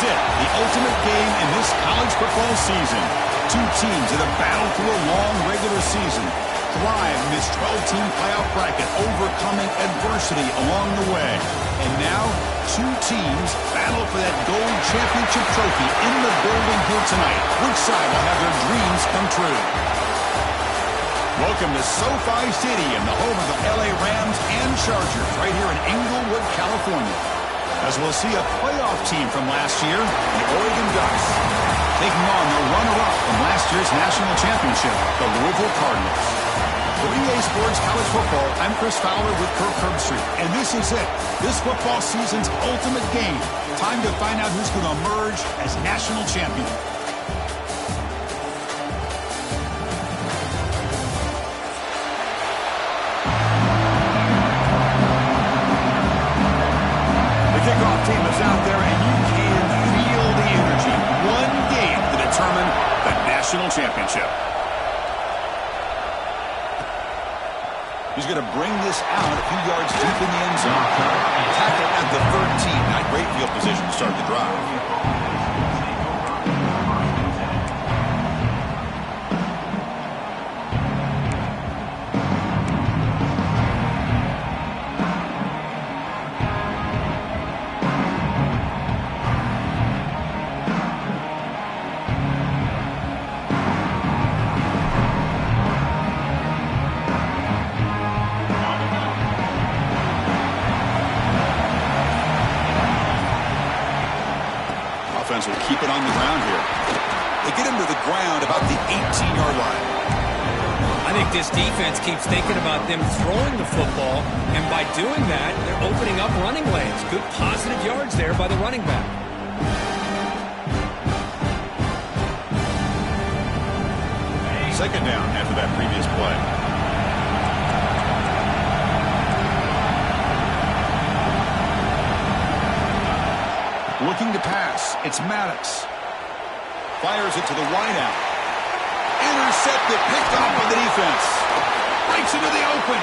it, the ultimate game in this college football season. Two teams that have battled through a long regular season, thrive in this 12-team playoff bracket, overcoming adversity along the way. And now, two teams battle for that gold championship trophy in the building here tonight. Which side will have their dreams come true? Welcome to SoFi Stadium, the home of the LA Rams and Chargers, right here in Inglewood, California. As we'll see a playoff team from last year, the Oregon Ducks, taking on the runner-up from last year's national championship, the Louisville Cardinals. For EA Sports College Football, I'm Chris Fowler with Kirk Herbstreit, and this is it. This football season's ultimate game. Time to find out who's going to emerge as national champion. Kickoff team is out there, and you can feel the energy. One game to determine the national championship. He's going to bring this out a few yards deep in the end zone. Tackle at the 13. Not great field position to start the drive. Will keep it on the ground here. They get him to the ground about the 18-yard line. I think this defense keeps thinking about them throwing the football, and by doing that, they're opening up running lanes. Good positive yards there by the running back. Second down after that previous play. Looking to pass. It's Maddox. Fires it to the wideout. Intercepted. Picked off by the defense. Breaks into the open.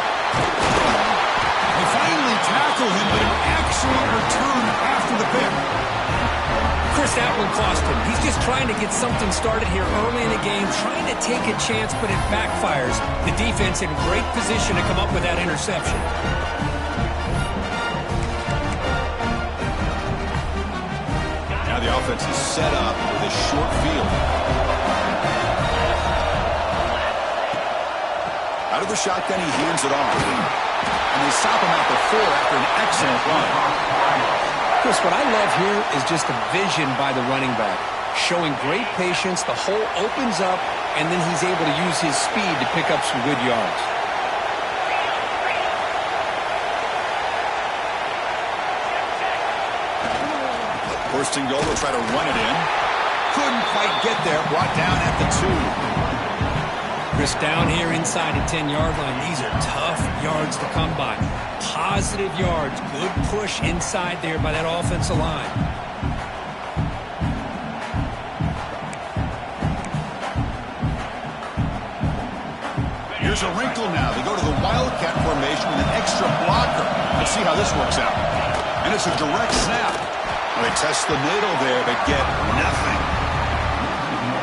They finally tackle him, but an excellent return after the pick. Chris, that one cost him. He's just trying to get something started here early in the game, trying to take a chance, but it backfires. The defense in great position to come up with that interception. The offense is set up with a short field. Out of the shotgun, he hands it off. And they stop him at the 4 after an excellent run. Chris, what I love here is just the vision by the running back. Showing great patience, the hole opens up, and then he's able to use his speed to pick up some good yards. First and goal, they'll try to run it in. Couldn't quite get there. Brought down at the 2. Chris, down here inside the 10-yard line, these are tough yards to come by. Positive yards. Good push inside there by that offensive line. Here's a wrinkle now. They go to the Wildcat formation with an extra blocker. Let's see how this works out. And it's a direct snap. They test the middle there, but get nothing.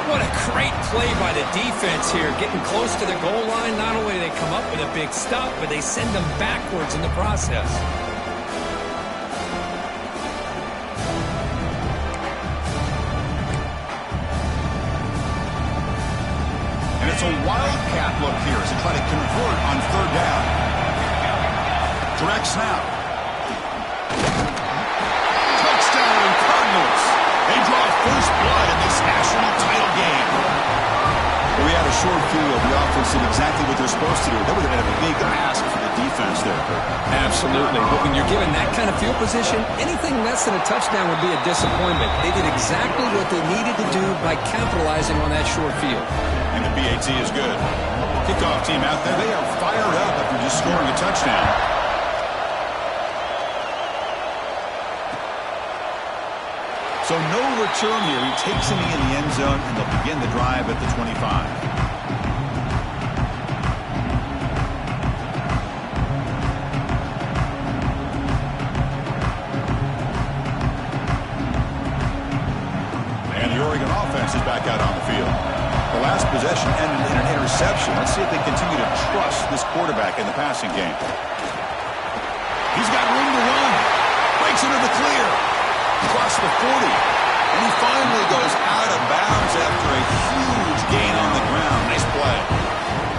What a great play by the defense here. Getting close to the goal line, not only do they come up with a big stop, but they send them backwards in the process. And it's a Wildcat look here as they try to convert on third down. Direct snap. They draw first blood in this national title game. We had a short field. The offense did exactly what they're supposed to do. That would have been a big ask for the defense there. Absolutely. But when you're given that kind of field position, anything less than a touchdown would be a disappointment. They did exactly what they needed to do by capitalizing on that short field. And the BAT is good. Kickoff team out there. They are fired up after just scoring a touchdown. So no return here. He takes him in the end zone, and they'll begin the drive at the 25. The Oregon offense is back out on the field. The last possession ended in an interception. Let's see if they continue to trust this quarterback in the passing game. He's got room to run. Breaks into the clear. Across the 40. And he finally goes out of bounds after a huge gain on the ground. Nice play.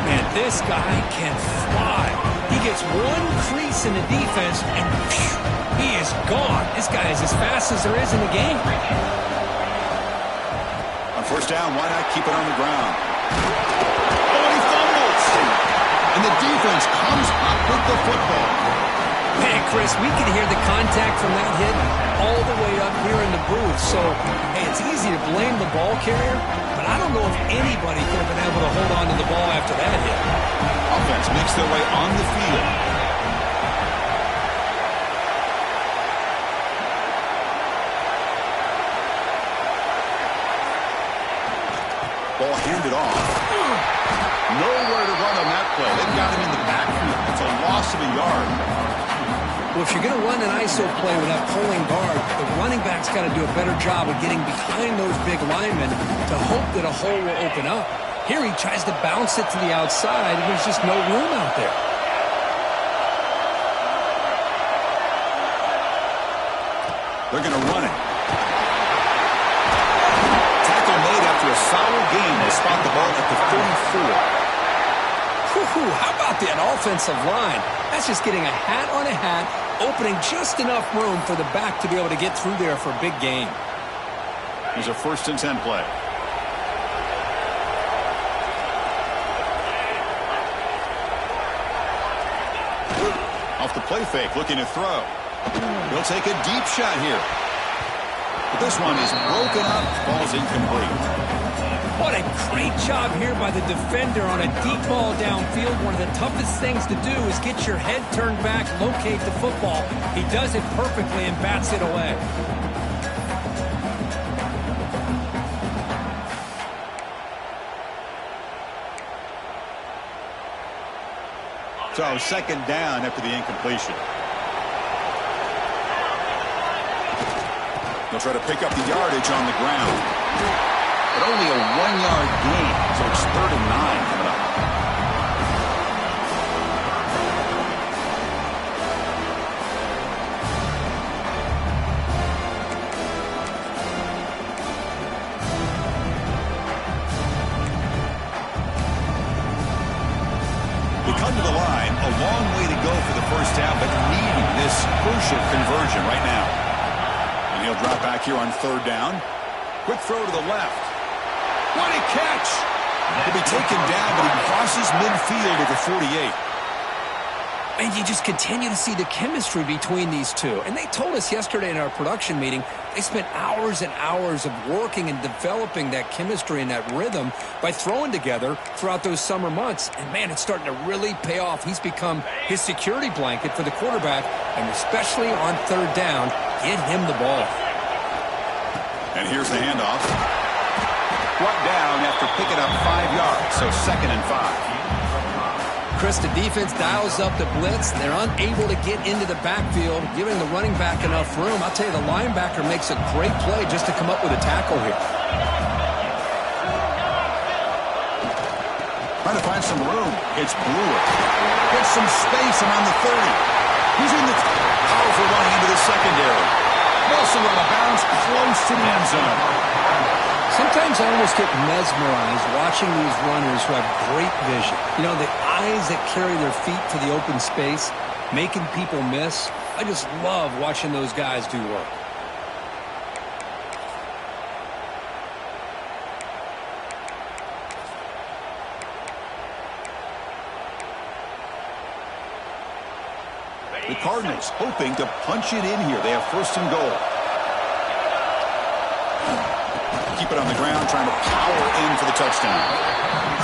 Man, this guy can fly. He gets one crease in the defense, and phew, he is gone. This guy is as fast as there is in the game. On first down, why not keep it on the ground? Oh, and he fumbles. And the defense comes up with the football. Man, Chris, we can hear the contact from that hit all the way up here in the booth. So, hey, it's easy to blame the ball carrier, but I don't know if anybody could have been able to hold on to the ball after that hit. Offense makes their way on the field. Ball handed off. Nowhere to run on that play. They've got him in the backfield. It's a loss of a yard. Well, if you're going to run an ISO play with that pulling guard, the running back's got to do a better job of getting behind those big linemen to hope that a hole will open up. Here he tries to bounce it to the outside, and there's just no room out there. They're going to run it. Tackle made after a solid gain to spot the ball at the 34. How about that offensive line? That's just getting a hat on a hat, opening just enough room for the back to be able to get through there for a big gain. Here's a 1st and 10 play. Off the play fake, looking to throw. He'll take a deep shot here. But this one is broken up, ball's incomplete. What a great job here by the defender on a deep ball downfield. One of the toughest things to do is get your head turned back, locate the football. He does it perfectly and bats it away. So 2nd down after the incompletion. They'll try to pick up the yardage on the ground. But only a 1-yard gain, so it's 3rd and 9 coming up. They come to the line, a long way to go for the first down, but needing this crucial conversion right now. And he'll drop back here on 3rd down. Quick throw to the left. What a catch! He'll be taken down, but he crosses midfield at the 48. And you just continue to see the chemistry between these two. And they told us yesterday in our production meeting, they spent hours and hours of working and developing that chemistry and that rhythm by throwing together throughout those summer months. And, man, it's starting to really pay off. He's become his security blanket for the quarterback, and especially on 3rd down, get him the ball. And here's the handoff. Brought down after picking up 5 yards, so 2nd and 5. Chris, the defense dials up the blitz. They're unable to get into the backfield, giving the running back enough room. I'll tell you, the linebacker makes a great play just to come up with a tackle here. Trying to find some room. It's Brewer. Gets some space around the 30. He's in the powerful running into the secondary. Also out of bounds, close to the end zone. Sometimes I almost get mesmerized watching these runners who have great vision. You know, the eyes that carry their feet to the open space, making people miss. I just love watching those guys do work. The Cardinals hoping to punch it in here. They have 1st and goal. Keep it on the ground, trying to power in for the touchdown.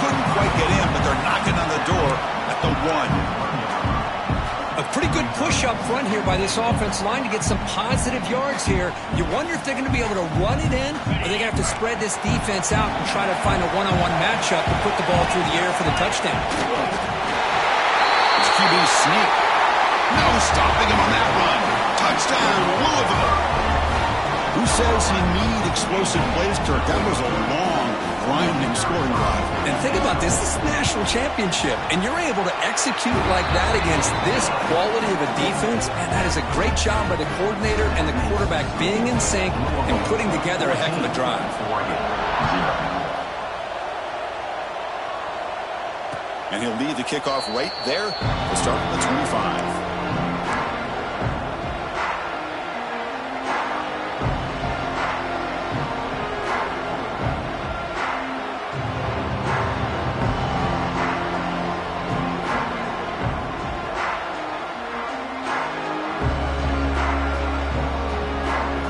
Couldn't quite get in, but they're knocking on the door at the 1. A pretty good push up front here by this offense line to get some positive yards here. You wonder if they're going to be able to run it in, or they're going to have to spread this defense out and try to find a one-on-one matchup and put the ball through the air for the touchdown. It's QB sneak. No stopping him on that run. Touchdown, Louisville. Who says you need explosive plays, Kirk? That was a long, grinding scoring drive. And think about this. This is the national championship, and you're able to execute like that against this quality of a defense, and that is a great job by the coordinator and the quarterback being in sync and putting together a heck of a drive. And he'll lead the kickoff right there to start at the 25.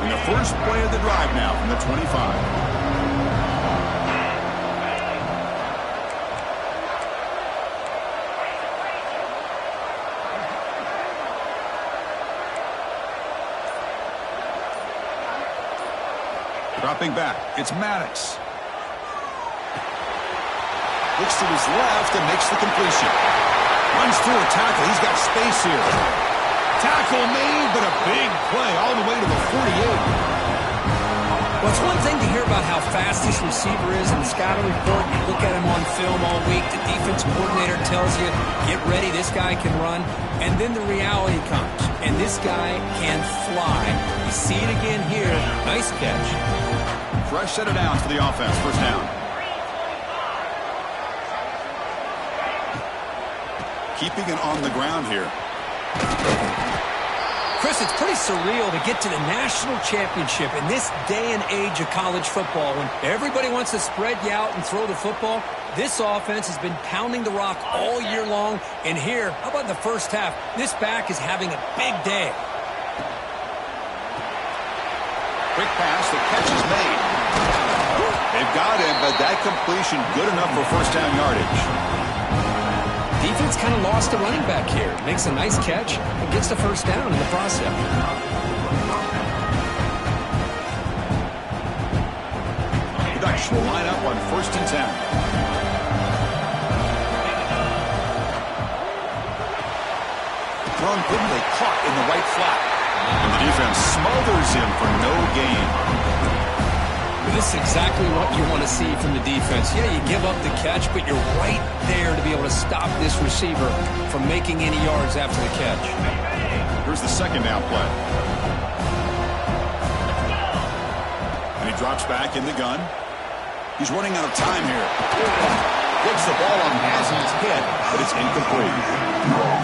And the first play of the drive now from the 25. Dropping back, it's Maddox. Looks to his left and makes the completion. Runs through a tackle. He's got space here. Tackle made, but a big play all the way to the 48. Well, it's one thing to hear about how fast this receiver is in the scouting report. You look at him on film all week. The defense coordinator tells you, get ready, this guy can run. And then the reality comes, and this guy can fly. You see it again here. Nice catch. Fresh set of downs for the offense. First down. Keeping it on the ground here. Chris, it's pretty surreal to get to the national championship in this day and age of college football when everybody wants to spread you out and throw the football. This offense has been pounding the rock all year long. And here, how about in the first half? This back is having a big day. Quick pass, the catch is made. They've got him, but that completion good enough for first down yardage. Defense kind of lost a running back here. Makes a nice catch and gets the first down in the process. Production will line up on 1st and 10. Thrown quickly, caught in the right flat. And the defense smothers him for no gain. This is exactly what you want to see from the defense. Yeah, you give up the catch, but you're right there to be able to stop this receiver from making any yards after the catch. Here's the second down play. And he drops back in the gun. He's running out of time here. Gets the ball on Hazen's head, but it's incomplete.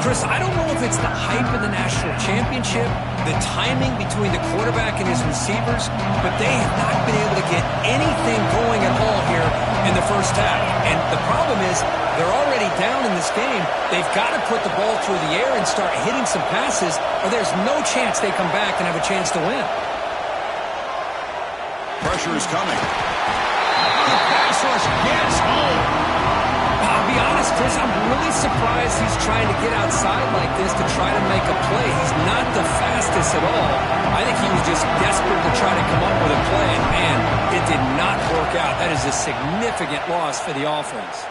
Chris, I don't know if it's the hype of the national championship, the timing between the quarterback and his receivers, but they have not been able to get anything going at all here in the first half. And the problem is they're already down in this game. They've got to put the ball through the air and start hitting some passes, or there's no chance they come back and have a chance to win. Pressure is coming. The pass rush gets home. I'll be honest, Chris, I'm really surprised he's trying to get outside like this to try to make a play. He's not the fastest at all. I think he was just desperate to try to come up with a play, and man, it did not work out. That is a significant loss for the offense.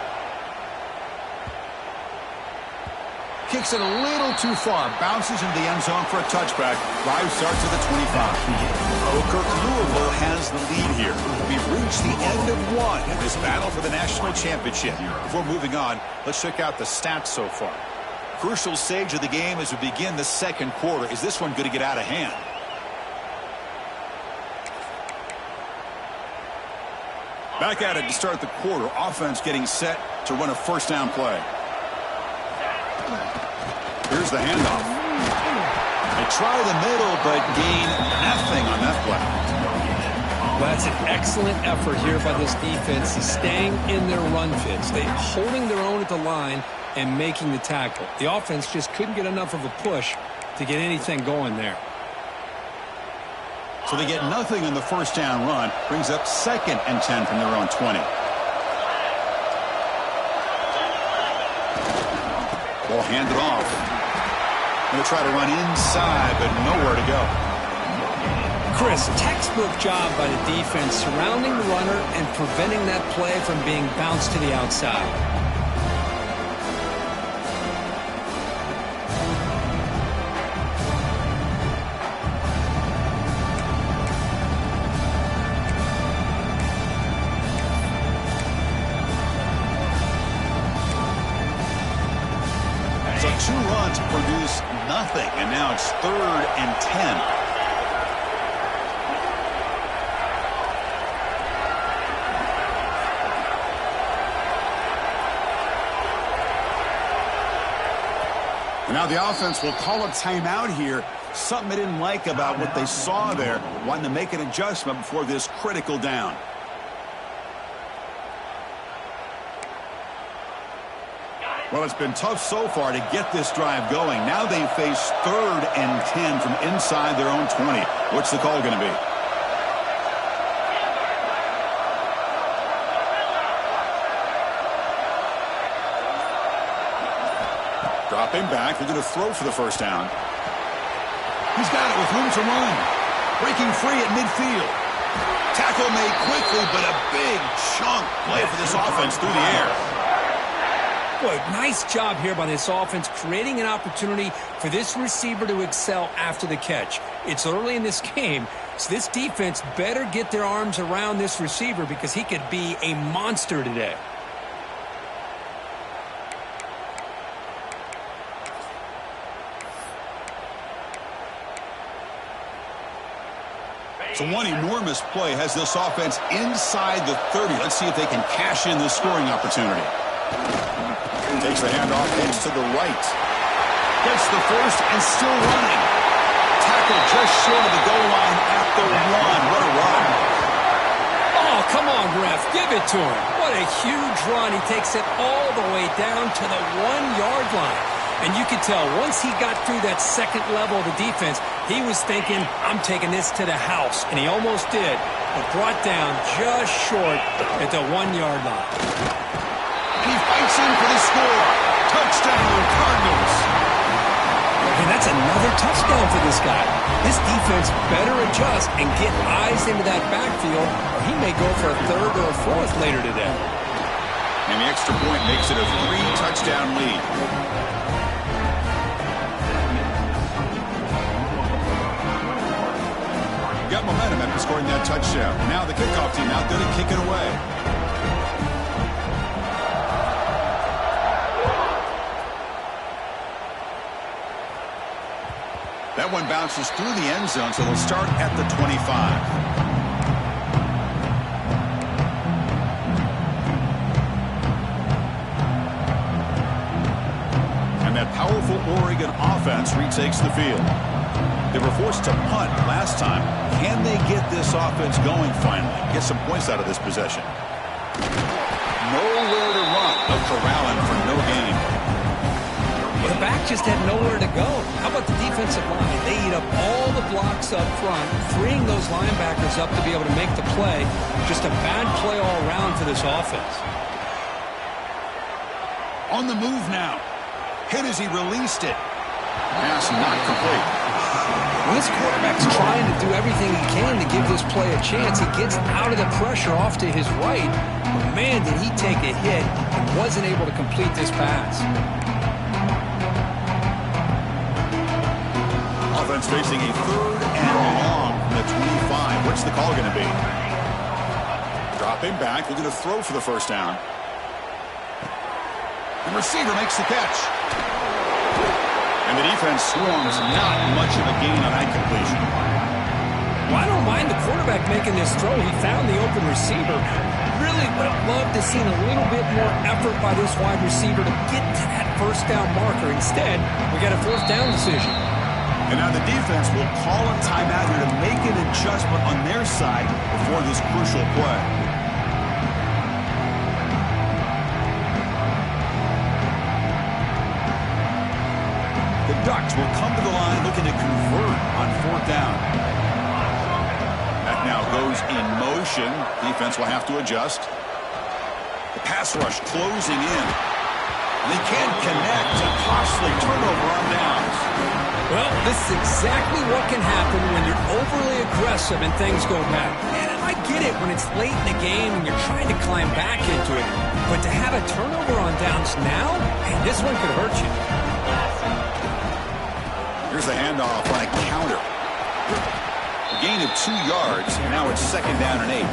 Kicks it a little too far. Bounces into the end zone for a touchback. Drive starts at the 25. Kirk, Louisville has the lead here. We've reached the end of one in this battle for the national championship. Before moving on, let's check out the stats so far. Crucial stage of the game as we begin the second quarter. Is this one going to get out of hand? Back at it to start the quarter. Offense getting set to run a first down play. Here's the handoff. They try the middle, but gain nothing on that play. Well, that's an excellent effort here by this defense, staying in their run fits. They holding their own at the line and making the tackle. The offense just couldn't get enough of a push to get anything going there. So they get nothing on the first down run. Brings up 2nd and 10 from their own 20. Ball handed off. Going to try to run inside, but nowhere to go. Chris, textbook job by the defense surrounding the runner and preventing that play from being bounced to the outside. 2 runs produce nothing, and now it's 3rd and 10. And now the offense will call a timeout here. Something they didn't like about what they saw there, wanting to make an adjustment before this critical down. Well, it's been tough so far to get this drive going. Now they face 3rd and 10 from inside their own 20. What's the call going to be? Dropping back. They're going to throw for the first down. He's got it with room to run. Breaking free at midfield. Tackle made quickly, but a big chunk play for this offense through the air. Boy, nice job here by this offense, creating an opportunity for this receiver to excel after the catch. It's early in this game, so this defense better get their arms around this receiver because he could be a monster today. So one enormous play has this offense inside the 30. Let's see if they can cash in this scoring opportunity. Takes the handoff, heads to the right. Gets the first and still running. Tackle just short of the goal line at the 1. What a run. Oh, come on, ref. Give it to him. What a huge run. He takes it all the way down to the 1-yard line. And you could tell once he got through that second level of the defense, he was thinking, I'm taking this to the house. And he almost did, but brought down just short at the 1-yard line. And he fights in for the score. Touchdown, Cardinals. And that's another touchdown for this guy. This defense better adjust and get eyes into that backfield, or he may go for a 3rd or a 4th later today. And the extra point makes it a 3-touchdown lead. Got momentum after scoring that touchdown. Now the kickoff team out there to kick it away. That one bounces through the end zone, so they'll start at the 25. And that powerful Oregon offense retakes the field. They were forced to punt last time. Can they get this offense going finally? Get some points out of this possession. Nowhere to run. They'll corral him for no gain. The back just had nowhere to go. How about the defensive line? They eat up all the blocks up front, freeing those linebackers up to be able to make the play. Just a bad play all around for this offense. On the move now. Hit as he released it. Pass not complete. Well, this quarterback's trying to do everything he can to give this play a chance. He gets out of the pressure off to his right. But, man, did he take a hit and wasn't able to complete this pass. Offense facing a 3rd and long from the 25. What's the call going to be? Dropping back. They're going to throw for the first down. The receiver makes the catch. And the defense swarms, not much of a gain on that completion. Well, I don't mind the quarterback making this throw. He found the open receiver. Really would have loved to seen a little bit more effort by this wide receiver to get to that first down marker. Instead, we got a 4th down decision. And now the defense will call a timeout here to make an adjustment on their side before this crucial play. The Ducks will come to the line looking to convert on 4th down. That now goes in motion. Defense will have to adjust. The pass rush closing in. And they can't connect. A costly turnover on downs. Well, this is exactly what can happen when you're overly aggressive and things go bad. And I get it when it's late in the game and you're trying to climb back into it. But to have a turnover on downs now, man, this one could hurt you. Here's the handoff on a counter. A gain of 2 yards, and now it's 2nd down and 8.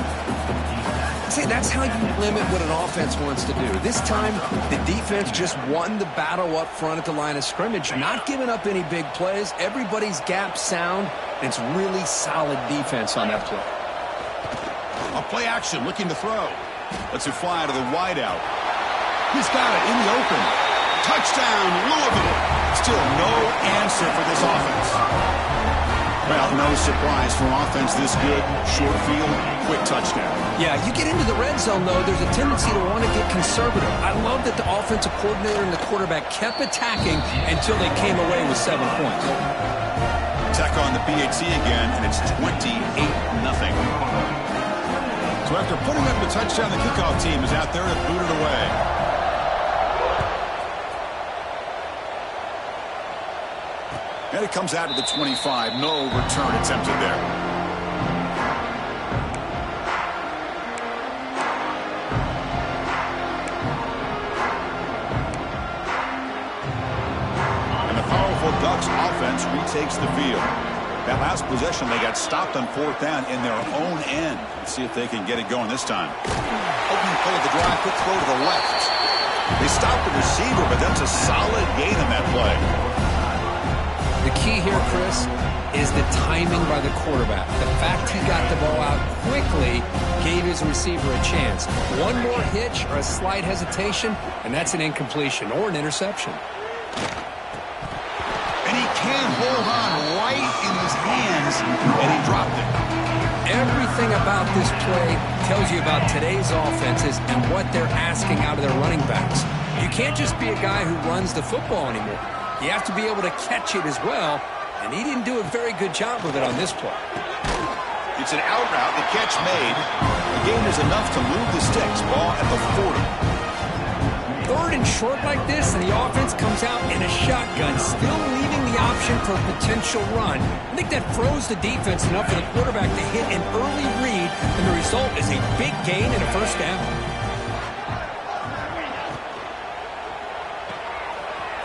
say that's how you limit what an offense wants to do. This time, the defense just won the battle up front at the line of scrimmage, not giving up any big plays. Everybody's gap sound. It's really solid defense on that play. A play action, looking to throw. Lets it fly to the wideout. He's got it in the open. Touchdown, Louisville. Still no answer for this offense. Well, no surprise for offense this good. Short field, quick touchdown. Yeah, you get into the red zone, though, there's a tendency to want to get conservative. I love that the offensive coordinator and the quarterback kept attacking until they came away with 7 points. Tech on the PAT again, and it's 28-0. So after putting up the touchdown, the kickoff team is out there to boot it away. And it comes out to the 25. No return attempted there. And the powerful Ducks offense retakes the field. That last possession, they got stopped on 4th down in their own end. Let's see if they can get it going this time. Opening play of the drive, quick throw to the left. They stopped the receiver, but that's a solid gain on that play. The key here, Chris, is the timing by the quarterback. The fact he got the ball out quickly gave his receiver a chance. One more hitch or a slight hesitation, and that's an incompletion or an interception. And he can't hold on right in his hands, and he dropped it. Everything about this play tells you about today's offenses and what they're asking out of their running backs. You can't just be a guy who runs the football anymore. You have to be able to catch it as well, and he didn't do a very good job of it on this play. It's an out route, the catch made. The gain is enough to move the sticks. Ball at the 40. 3rd and short like this, and the offense comes out in a shotgun, still leaving the option for a potential run. I think that froze the defense enough for the quarterback to hit an early read, and the result is a big gain and a 1st down.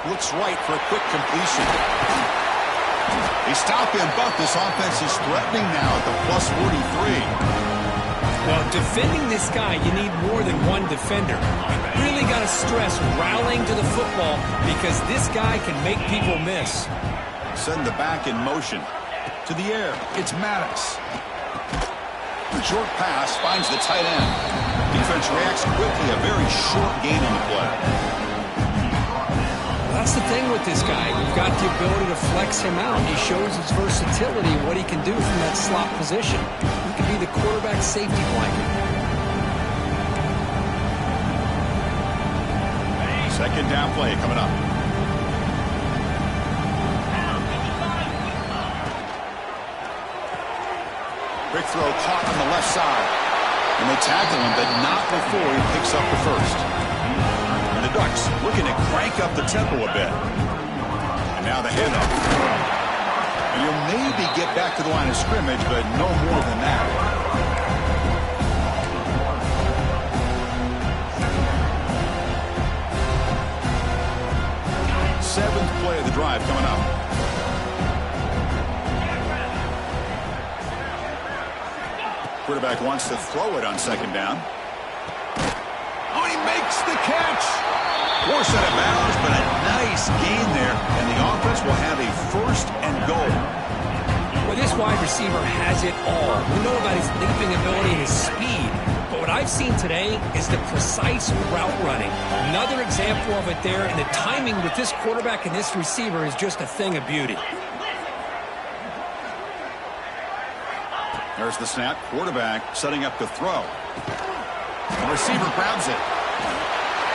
Looks right for a quick completion. They stop him, but this offense is threatening now at the plus 43. Well, defending this guy, you need more than one defender. You really got to stress rallying to the football because this guy can make people miss. Send the back in motion. To the air, it's Maddox. The short pass finds the tight end. Defense reacts quickly, a very short gain on the play. That's the thing with this guy. We've got the ability to flex him out. He shows his versatility, what he can do from that slot position. He can be the quarterback safety blanket. 2nd down play coming up. Quick throw caught on the left side. And they tackle him, but not before he picks up the 1st. The Ducks looking to crank up the tempo a bit. And now the handoff. And you'll maybe get back to the line of scrimmage, but no more than that. Seventh play of the drive coming up. Quarterback wants to throw it on 2nd down. Oh, he makes the catch. Forced out of bounds, but a nice gain there, and the offense will have a 1st and goal. Well, this wide receiver has it all. We know about his leaping ability and his speed, but what I've seen today is the precise route running. Another example of it there, and the timing with this quarterback and this receiver is just a thing of beauty. There's the snap. Quarterback setting up to throw. The receiver grabs it.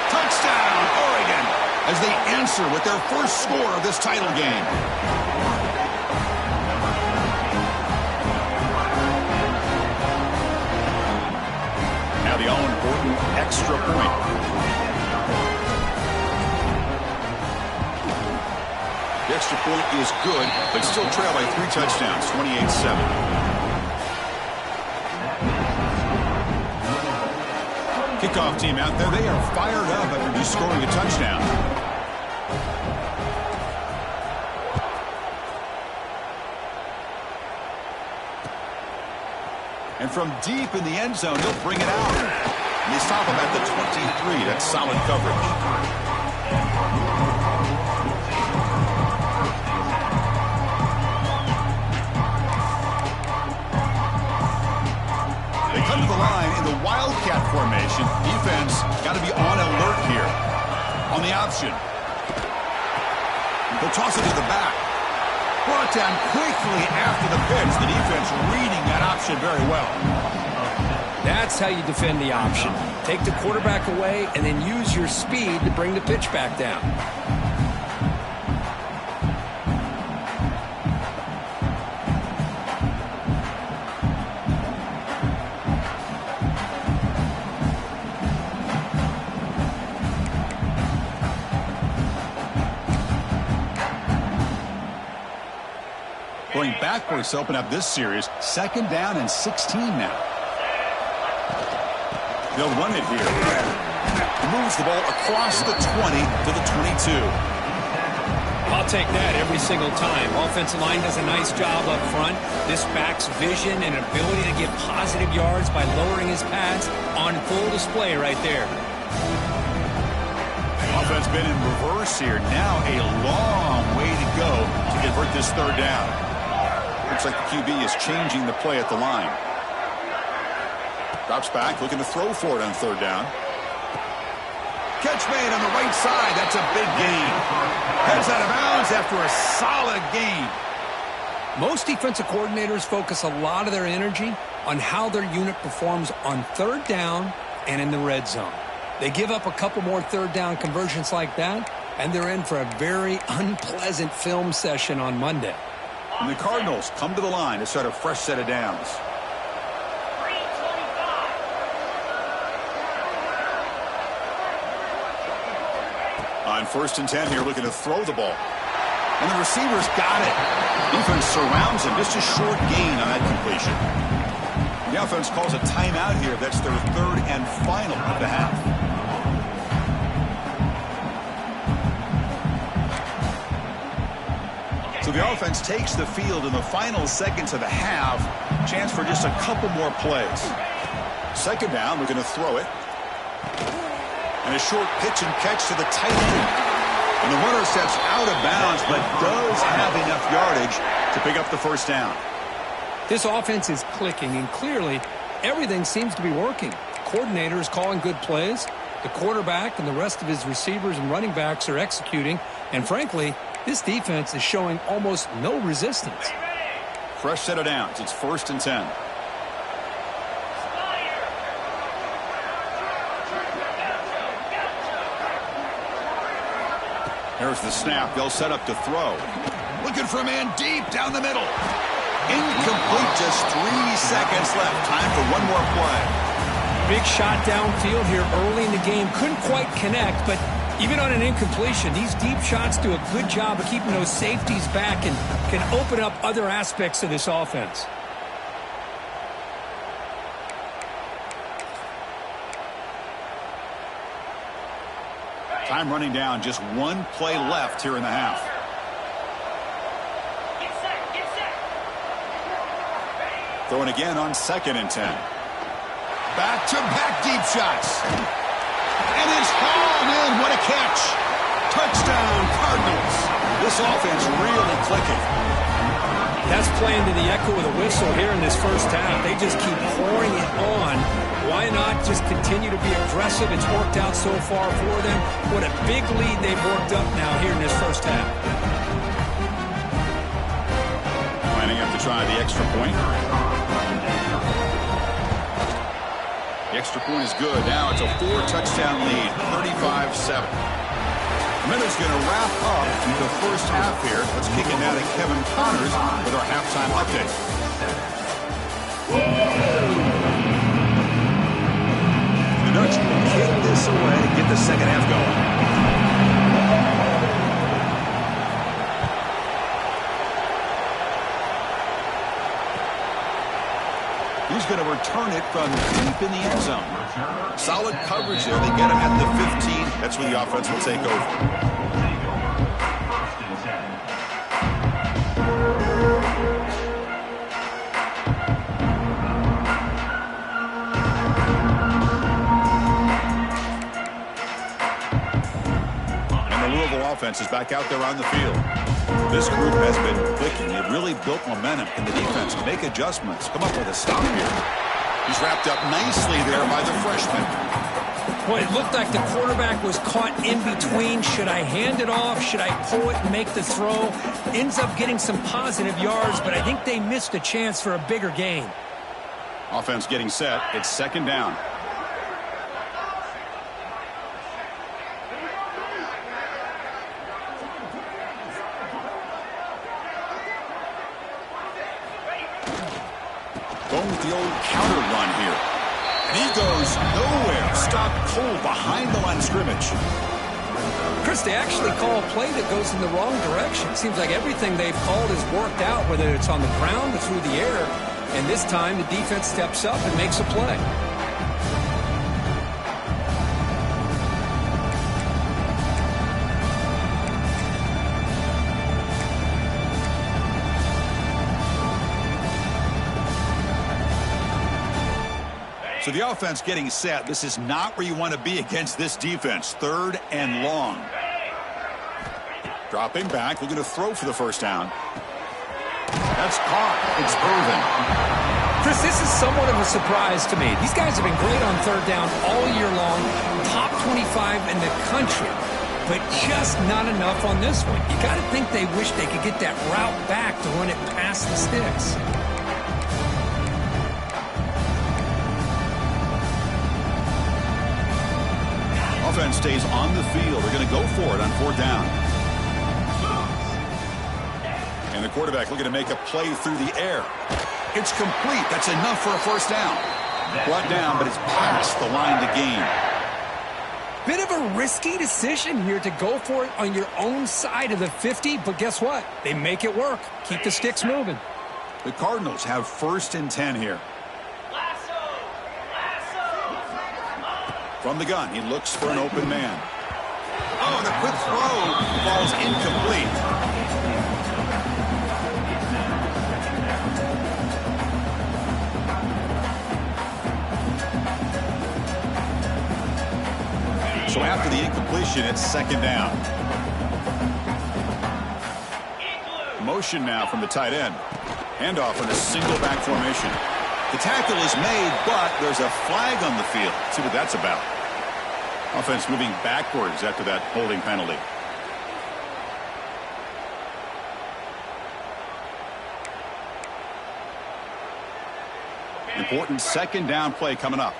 Touchdown, Oregon, as they answer with their 1st score of this title game. Now the all-important extra point. The extra point is good, but still trail by 3 touchdowns, 28-7. Kickoff team out there, they are fired up after just scoring a touchdown. And from deep in the end zone. He'll bring it out. And they stop him at the 23. That's solid coverage. They come to the line in the Wildcat formation. Defense got to be on alert here. On the option. They'll toss it to the back. Brought down quickly after the pitch. The defense reading that option very well. That's how you defend the option. Take the quarterback away and then use your speed to bring the pitch back down. Going backwards to open up this series. 2nd down and 16 now. They'll run it here. He moves the ball across the 20 to the 22. I'll take that every single time. Offensive line does a nice job up front. This back's vision and ability to get positive yards by lowering his pads on full display right there. Offense been in reverse here. Now a long way to go to convert this 3rd down. Looks like the QB is changing the play at the line. Drops back, looking to throw for it on 3rd down. Catch made on the right side. That's a big gain. Heads out of bounds after a solid gain. Most defensive coordinators focus a lot of their energy on how their unit performs on 3rd down and in the red zone. They give up a couple more 3rd down conversions like that, and they're in for a very unpleasant film session on Monday. And the Cardinals come to the line to start a fresh set of downs. On 1st and 10 here, looking to throw the ball. And the receivers got it. Defense surrounds him. Just a short gain on that completion. The offense calls a timeout here. That's their 3rd and final of the half. So the offense takes the field in the final seconds of the half. Chance for just a couple more plays. 2nd down, looking to throw it. And a short pitch and catch to the tight end. And the runner steps out of bounds, but does have enough yardage to pick up the 1st down. This offense is clicking, and clearly everything seems to be working. The coordinator is calling good plays. The quarterback and the rest of his receivers and running backs are executing. And frankly, this defense is showing almost no resistance. Fresh set of downs. It's 1st and 10. Here's the snap. They'll set up to throw. Looking for a man deep down the middle. Incomplete. Just 3 seconds left. Time for one more play. Big shot downfield here early in the game. Couldn't quite connect, but even on an incompletion, these deep shots do a good job of keeping those safeties back and can open up other aspects of this offense. Time running down. Just 1 play left here in the half. Throwing again on 2nd and 10. Back-to-back deep shots. And it's hauled in. What a catch. Touchdown, Cardinals. This offense really clicking. That's playing to the echo of the whistle here in this 1st half. They just keep pouring it on. Why not just continue to be aggressive? It's worked out so far for them. What a big lead they've worked up now here in this 1st half. Lining up to try the extra point. The extra point is good. Now it's a 4-touchdown lead, 35-7. Minute's going to wrap up the 1st half here. Let's kick it now to Kevin Connors with our halftime update. The Ducks will kick this away to get the 2nd half going. He's going to return it from deep in the end zone. Solid coverage there. They get him at the 15. That's where the offense will take over. offense is back out there on the field. This group has been clicking. They've really built momentum in the defense. Make adjustments. Come up with a stop here. He's wrapped up nicely there by the freshman. Well, it looked like the quarterback was caught in between. Should I hand it off? Should I pull it and make the throw? Ends up getting some positive yards, but I think they missed a chance for a bigger gain. Offense getting set. It's second down. Going with the old counter run here. And he goes nowhere. Stopped cold behind the line of scrimmage. Chris, they actually call a play that goes in the wrong direction. It seems like everything they've called has worked out, whether it's on the ground or through the air. And this time, the defense steps up and makes a play. So the offense getting set. This is not where you want to be against this defense. Third and long. Dropping back, looking to throw for the first down. That's caught. It's Irvin. Chris, this is somewhat of a surprise to me. These guys have been great on third down all year long. Top 25 in the country. But just not enough on this one. You got to think they wish they could get that route back to run it past the sticks. Offense stays on the field. They're going to go for it on fourth down. And the quarterback looking to make a play through the air. It's complete. That's enough for a first down. Brought down, but it's past the line to gain. Bit of a risky decision here to go for it on your own side of the 50, but guess what? They make it work. Keep the sticks moving. The Cardinals have first and 10 here. From the gun, he looks for an open man. Oh, the quick throw falls incomplete. So after the incompletion, it's second down. Motion now from the tight end. Handoff in a single back formation. The tackle is made, but there's a flag on the field. See what that's about. Offense moving backwards after that holding penalty. Important second down play coming up.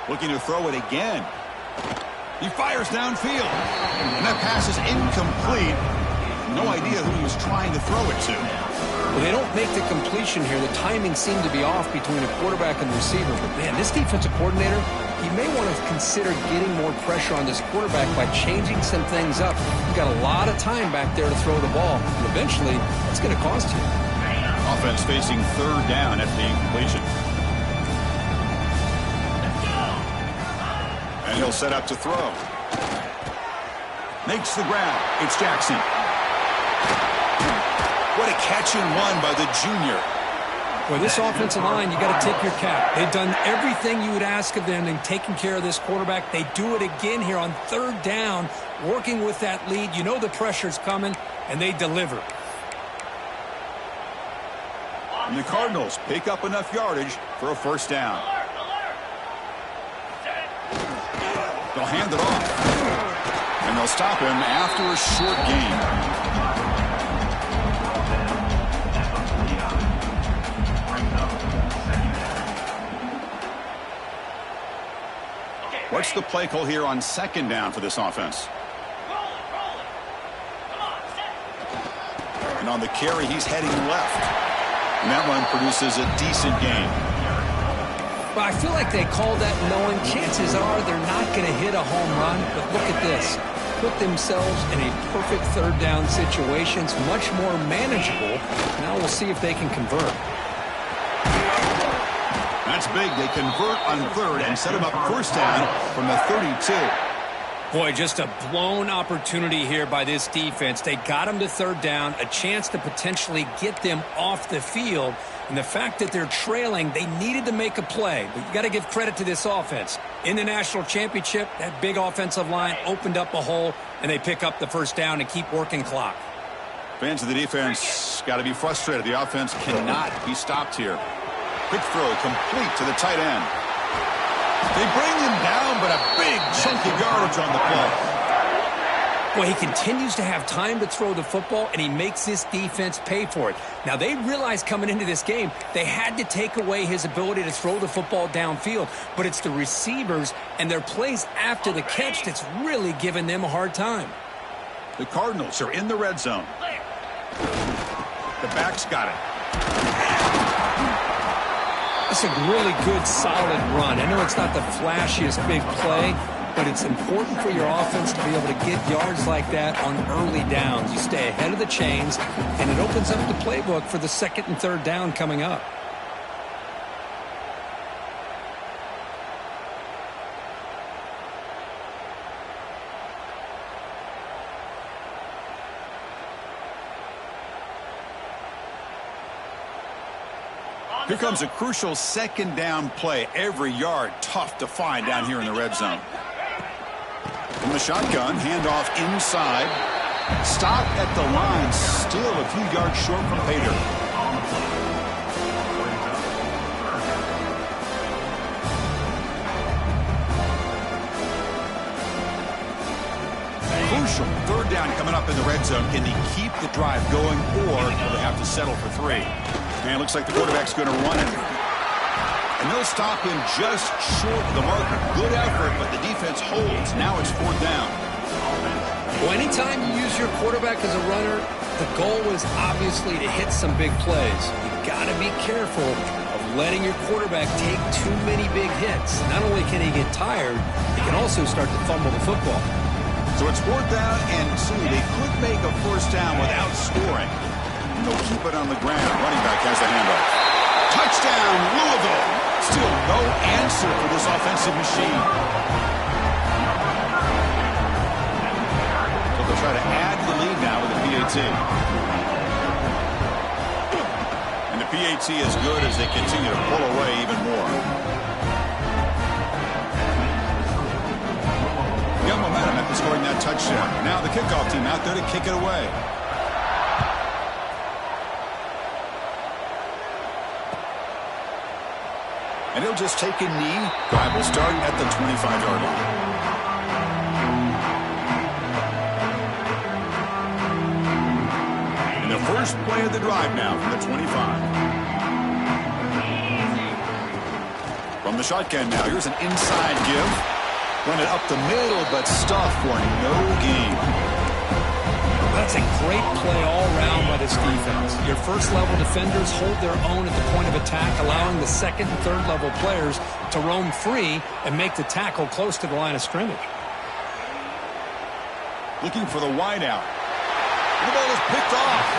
Looking to throw it again. He fires downfield. And that pass is incomplete. No idea who he was trying to throw it to. Well, they don't make the completion here. The timing seemed to be off between the quarterback and the receiver. But, man, this defensive coordinator, he may want to consider getting more pressure on this quarterback by changing some things up. You've got a lot of time back there to throw the ball. And eventually, that's going to cost you. Offense facing third down after the incompletion. And he'll set up to throw. Makes the grab. It's Jackson. What a catch and run by the junior. Well, this offensive line, you got to tip your cap. They've done everything you would ask of them in taking care of this quarterback. They do it again here on third down, working with that lead. You know the pressure's coming, and they deliver. And the Cardinals pick up enough yardage for a first down. They'll hand it off. And they'll stop him after a short gain. What's the play call here on second down for this offense? And on the carry, he's heading left. And that one produces a decent gain. But I feel like they called that knowing chances are they're not going to hit a home run. But look at this. Put themselves in a perfect third down situation. It's much more manageable. Now we'll see if they can convert. That's big. They convert on third and set him up first down from the 32. Boy, just a blown opportunity here by this defense. They got them to third down, a chance to potentially get them off the field. And the fact that they're trailing, they needed to make a play. But you got to give credit to this offense. In the national championship, that big offensive line opened up a hole, and they pick up the first down and keep working clock. Fans of the defense got to be frustrated. The offense cannot be stopped here. Quick throw complete to the tight end. They bring him down, but a big chunk of yardage on the play. Well, he continues to have time to throw the football, and he makes this defense pay for it. Now, they realized coming into this game they had to take away his ability to throw the football downfield, but it's the receivers and their plays after the catch that's really giving them a hard time. The Cardinals are in the red zone. The back's got it. That's a really good, solid run. I know it's not the flashiest big play, but it's important for your offense to be able to get yards like that on early downs. You stay ahead of the chains, and it opens up the playbook for the second and third down coming up. Here comes a crucial second down play. Every yard tough to find down here in the red zone. From the shotgun, handoff inside. Stop at the line, still a few yards short from Pater. Crucial third down coming up in the red zone. Can they keep the drive going, or will they have to settle for 3? And it looks like the quarterback's going to run it. And they'll stop him just short of the marker. Good effort, but the defense holds. Now it's 4th down. Well, anytime you use your quarterback as a runner, the goal is obviously to hit some big plays. You got to be careful of letting your quarterback take too many big hits. Not only can he get tired, he can also start to fumble the football. So it's 4th down and 2. They could make a first down without scoring. They'll keep it on the ground. Running back has the handoff. Touchdown, Louisville. Still no answer for this offensive machine. So they'll try to add to the lead now with the PAT. And the PAT is good as they continue to pull away even more. Got momentum after scoring that touchdown. Now the kickoff team out there to kick it away. And he'll just take a knee. Drive will start at the 25-yard line. And the first play of the drive now from the 25. From the shotgun now, here's an inside give. Run it up the middle, but stuffed for no gain. That's a great play all around by this defense. Your first-level defenders hold their own at the point of attack, allowing the second and third-level players to roam free and make the tackle close to the line of scrimmage. Looking for the wideout. The ball is picked off.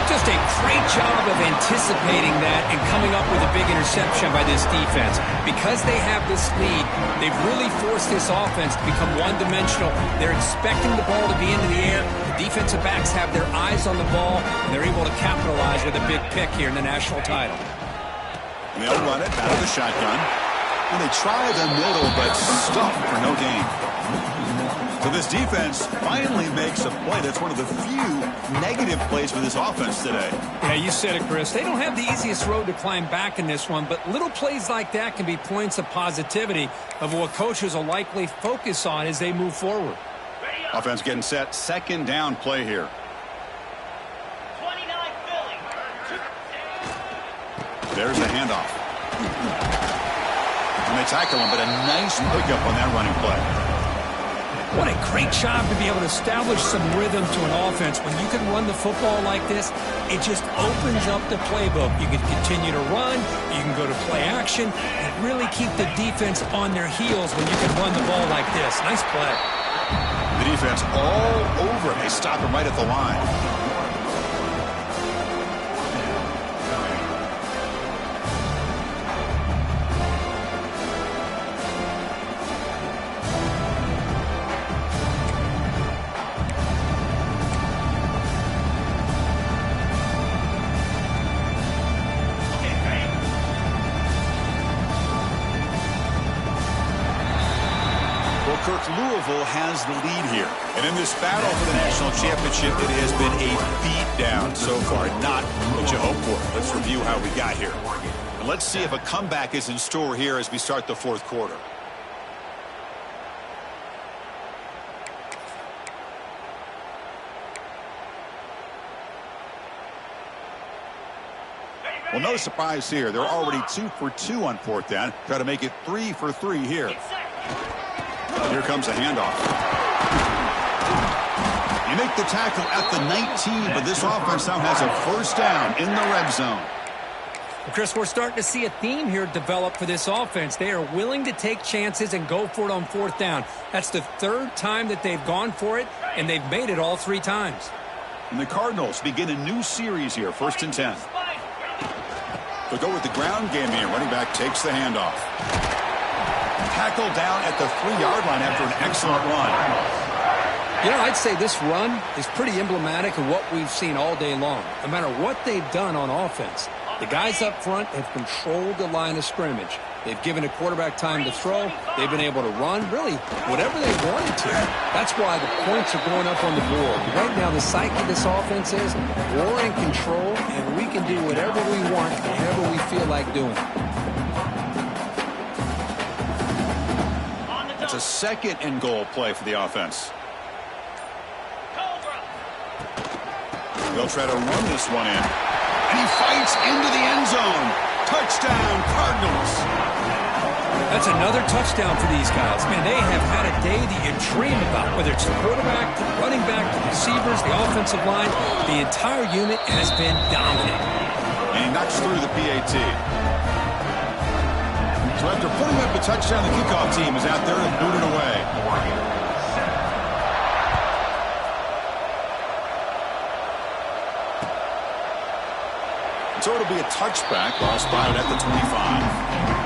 Just a great job of anticipating that and coming up with a big interception by this defense. Because they have this lead, they've really forced this offense to become one-dimensional. They're expecting the ball to be into the air. The defensive backs have their eyes on the ball, and they're able to capitalize with a big pick here in the national title. And they'll run it out of the shotgun. And they try the middle, but stuffed for no gain. So this defense finally makes a play. That's one of the few negative plays for this offense today. Yeah, you said it, Chris. They don't have the easiest road to climb back in this one, but little plays like that can be points of positivity of what coaches will likely focus on as they move forward. Offense getting set. Second down play here. 29 Philly. There's the handoff. And they tackle him, but a nice pickup on that running play. What a great job to be able to establish some rhythm to an offense. When you can run the football like this, it just opens up the playbook. You can continue to run, you can go to play action, and really keep the defense on their heels when you can run the ball like this. Nice play. The defense all over him. They stop him right at the line. Louisville has the lead here. And in this battle for the national championship, it has been a beatdown so far. Not what you hope for. Let's review how we got here. And let's see if a comeback is in store here as we start the fourth quarter. Well, no surprise here. They're already 2 for 2 on fourth down. Try to make it 3 for 3 here. Here comes a handoff. You make the tackle at the 19, but this offense now has a first down in the red zone. Well, Chris, we're starting to see a theme here develop for this offense. They are willing to take chances and go for it on fourth down. That's the third time that they've gone for it, and they've made it all 3 times. And the Cardinals begin a new series here, 1st and 10. They'll go with the ground game here. Running back takes the handoff. Tackled down at the 3-yard line after an excellent run. You know, I'd say this run is pretty emblematic of what we've seen all day long. No matter what they've done on offense, the guys up front have controlled the line of scrimmage. They've given a quarterback time to throw. They've been able to run, really, whatever they wanted to. That's why the points are going up on the board. Right now, the psyche of this offense is we're in control, and we can do whatever we want, whenever we feel like doing it. It's a 2nd and goal play for the offense. They'll try to run this one in. And he fights into the end zone. Touchdown, Cardinals. That's another touchdown for these guys. Man, they have had a day that you dream about, whether it's the quarterback, the running back, the receivers, the offensive line. The entire unit has been dominant. And he knocks through the PAT. So after putting up the touchdown, the kickoff team is out there and booted away. So it'll be a touchback. Ball spotted at the 25.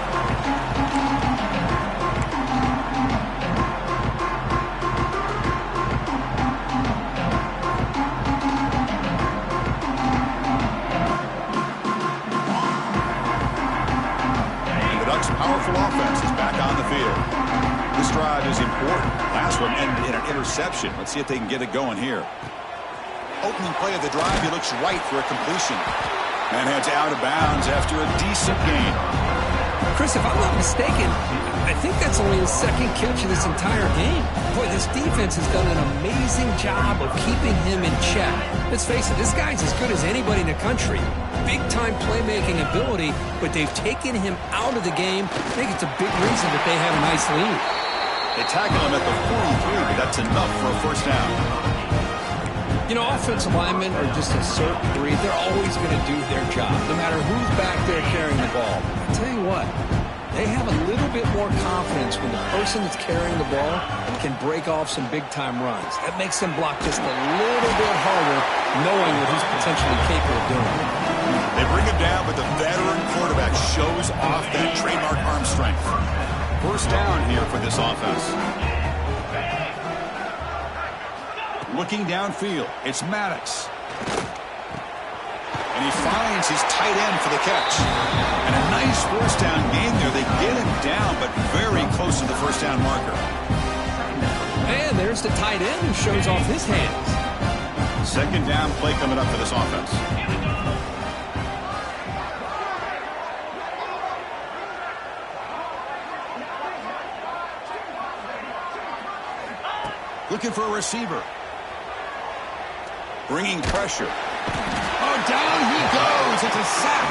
Powerful offense is back on the field. This drive is important. Last one ended in an interception. Let's see if they can get it going here. Opening play of the drive, he looks right for a completion. And heads out of bounds after a decent gain. Chris, if I'm not mistaken, I think that's only his 2nd catch of this entire game. Boy, this defense has done an amazing job of keeping him in check. Let's face it, this guy's as good as anybody in the country. Big-time playmaking ability, but they've taken him out of the game. I think it's a big reason that they have a nice lead. They tackle him at the 43, but that's enough for a first down. You know, offensive linemen are just a certain breed. They're always going to do their job, no matter who's back there carrying the ball. I'll tell you what, they have a little bit more confidence when the person that's carrying the ball can break off some big-time runs. That makes them block just a little bit harder, knowing what he's potentially capable of doing. They bring him down, but the veteran quarterback shows off that trademark arm strength. First down here for this offense. Looking downfield, it's Maddox. And he finds his tight end for the catch. And a nice first down game there. They get him down, but very close to the first down marker. And there's the tight end who shows off his hands. 2nd down play coming up for this offense. Looking for a receiver. Bringing pressure. Oh, down he goes. It's a sack.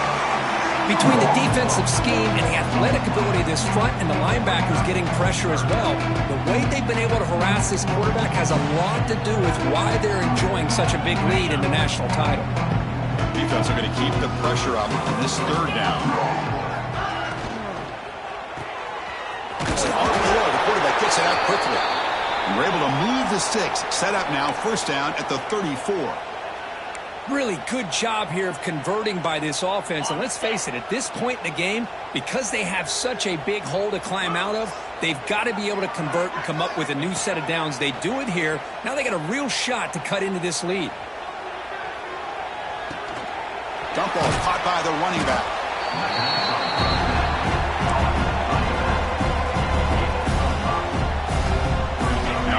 Between the defensive scheme and the athletic ability of this front and the linebackers getting pressure as well, the way they've been able to harass this quarterback has a lot to do with why they're enjoying such a big lead in the national title. Defense are going to keep the pressure up on this 3rd down. It's an RPO. The quarterback gets it out quickly. And we're able to move the sticks. Set up now, first down at the 34. Really good job here of converting by this offense. And let's face it, at this point in the game, because they have such a big hole to climb out of, they've got to be able to convert and come up with a new set of downs. They do it here. Now they got a real shot to cut into this lead. Dump ball caught by the running back.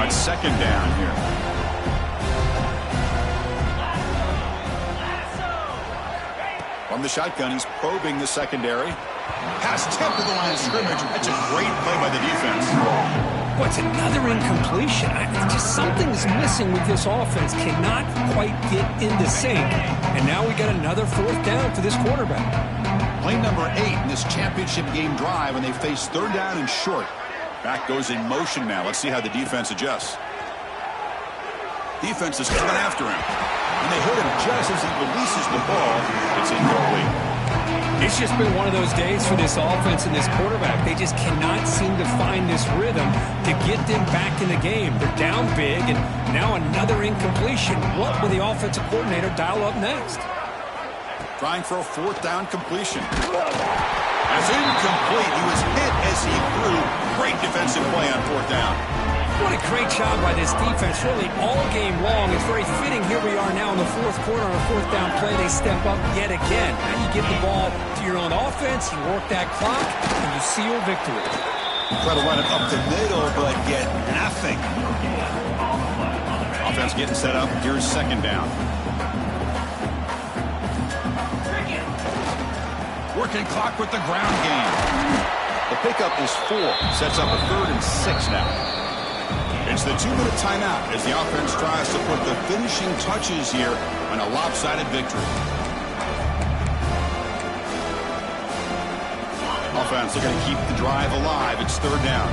Now it's second down here. From the shotgun, he's probing the secondary. Pass tipped to the line of scrimmage. That's a great play by the defense. What's another incompletion? Just something's missing with this offense. Cannot quite get into sync. And now we got another fourth down for this quarterback. Play number 8 in this championship game drive when they face third down and short. Back goes in motion now. Let's see how the defense adjusts. Defense is coming after him. And they hit him just as he releases the ball. It's incomplete. It's just been one of those days for this offense and this quarterback. They just cannot seem to find this rhythm to get them back in the game. They're down big, and now another incompletion. What will the offensive coordinator dial up next? Trying for a fourth down completion. That's incomplete. He was hit as he threw. Great defensive play on fourth down. What a great job by this defense, really all game long. It's very fitting. Here we are now in the fourth quarter on a fourth down play. They step up yet again. Now you give the ball to your own offense, you work that clock, and you seal victory. Try to run it up the middle, but get nothing. Offense getting set up. Here's second down. Working clock with the ground game. The pickup is 4. Sets up a 3rd and 6 now. It's the 2-minute timeout as the offense tries to put the finishing touches here on a lopsided victory. Offense looking to keep the drive alive. It's third down.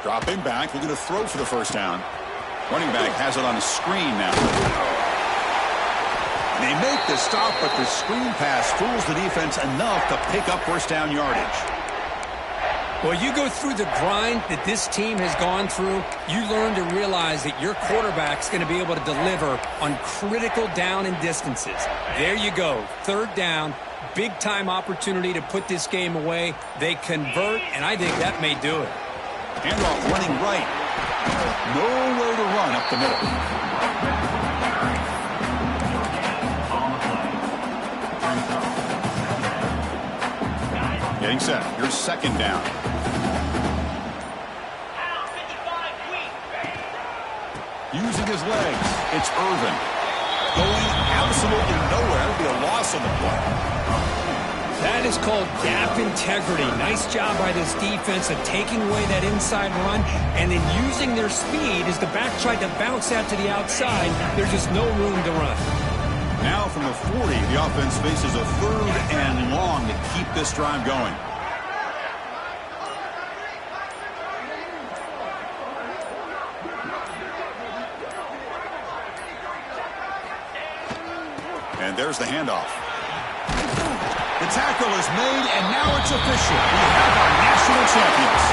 Dropping back, looking to throw for the first down. Running back has it on the screen now. They make the stop, but the screen pass fools the defense enough to pick up first down yardage. Well, you go through the grind that this team has gone through, you learn to realize that your quarterback's going to be able to deliver on critical down and distances. There you go. Third down, big-time opportunity to put this game away. They convert, and I think that may do it. Handoff running right. Nowhere to run up the middle. Getting set. Here's second down. Using his legs. It's Irvin. Going absolutely nowhere. It'll be a loss on the play. That is called gap integrity. Nice job by this defense of taking away that inside run and then using their speed as the back tried to bounce out to the outside. There's just no room to run. Now from the 40, the offense faces a 3rd and long to keep this drive going. And there's the handoff. The tackle is made, and now it's official. We have our national champions.